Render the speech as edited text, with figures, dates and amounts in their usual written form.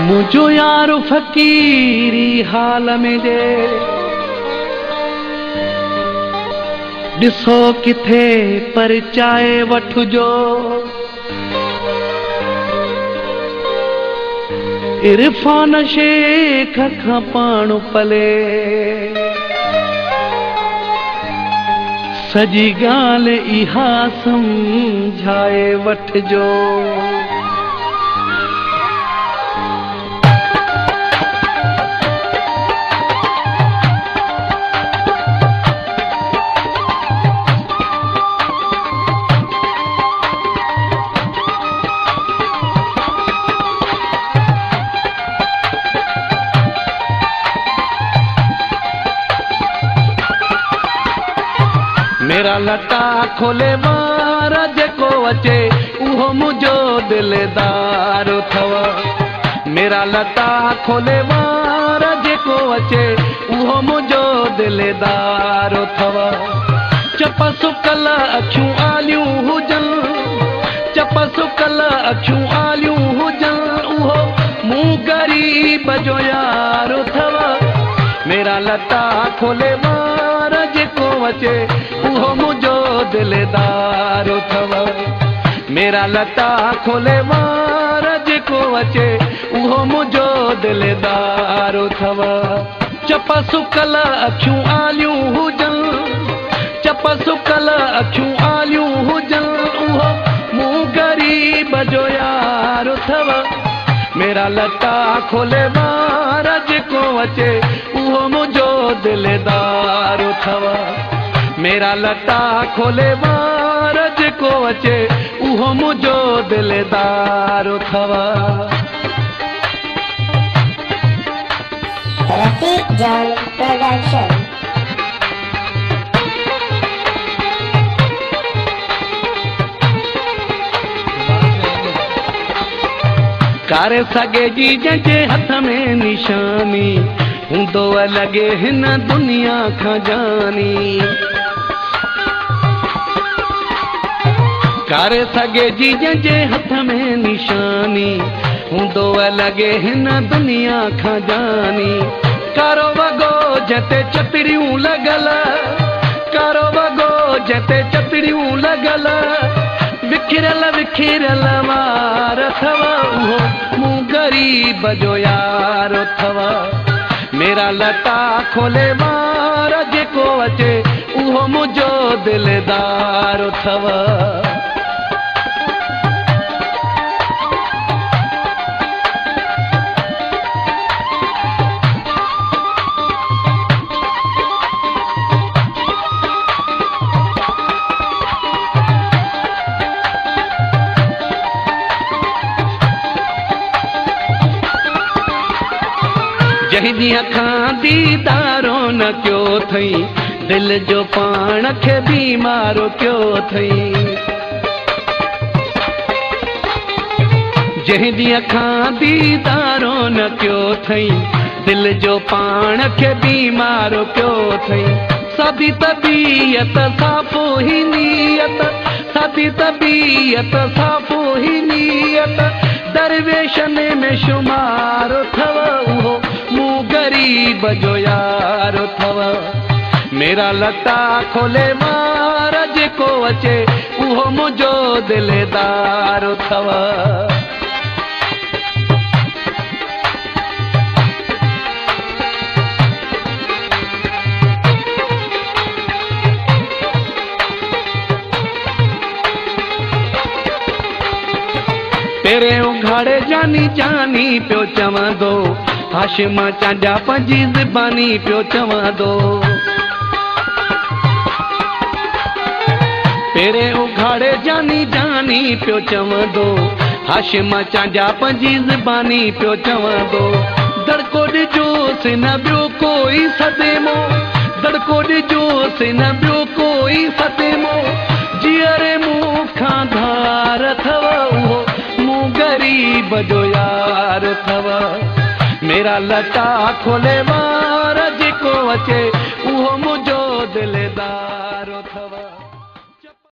मुझो यार फ़क़ीरी हाल में जे ॾिसो किथे परचाए वठिजो। इरफान शेख खां पाण पले सॼी ॻाल्हि इहा सम्झाए वठिजो। मेरा लटा खोले वार जेको अचे उहो मुझो दिलदार थव। मेरा लटा खोले वार जेको अचे उहो मुझो दिलदार थव। चप सुकल अखियूं आलियूं हुजन, चप सुकल अखियूं आलियूं हुजन उहो मूं ग़रीब जो यार थव। मेरा लटा खोले वार जेको अचे उहो मुझो दिलदार थव। मेरा लटा खोले वार जेको अचे उहो मुझो दिलदार थव। चप सुकल अखियूं आलियूं हुजन, चप सुकल अखियूं आलियूं हुजन उहो मूं ग़रीब जो यार थव। मेरा लटा खोले वार जेको अचे उहो मुझो दिलदार थव। मेरा लटा खोले वार जेको अचे उहो मुझो दिलदार थव। रफीक जान प्रोडक्शन। कारे सगे जी जंहिंजे हथ में निशानी हूंदो लॻे हिन दुनिया खां जानी। कारे सगे जी जंहिंजे हथ में निशानी हूंदो लॻे हिन दुनिया खां जानी। कारो वॻो जते चतड़ियूं लॻल, कारो वॻो जते चतड़ियूं लॻल विखिरल विखिरल वार थव उहो मूं ग़रीब जो यार थव। मेरा लटा खोले वार जेको अचे उहो मुझो दिलदार थव। जंहिंजी अखां दीदारो न कयो अथई दिल जो पाण खे बीमारो कयो अथई। जंहिंजी अखां दीदारो न कयो अथई दिल जो पाण खे बीमारो कयो अथई। सदी तबीयत साफ़ो ही नियत, सदी तबीयत साफ़ो ही नियत दरवेशन में शुमार थव उहो मूं ग़रीब जो यार थव। मेरा लटा खोले वार जेको अचे उहो मुझो दिलदार थव। तेरे उघाड़े जानी जानी पियो चवंदो हाशिम चांजा पंहिंजी ज़बानी पियो चवंदो। तेरे उघाड़े जानी जानी पियो चवंदो हाशिम चांजा पंहिंजी ज़बानी पियो चवंदो। दड़को ॾिजोसि न ॿियो कोई सदेमो, दड़को ॾिजोसि न ॿियो कोई सदेमो जीअरे मूं खां धार थव उहो मूं ग़रीब जो यार थव। मेरा लटा खोले वार जेको अचे उहो मुझो दिलदार थव।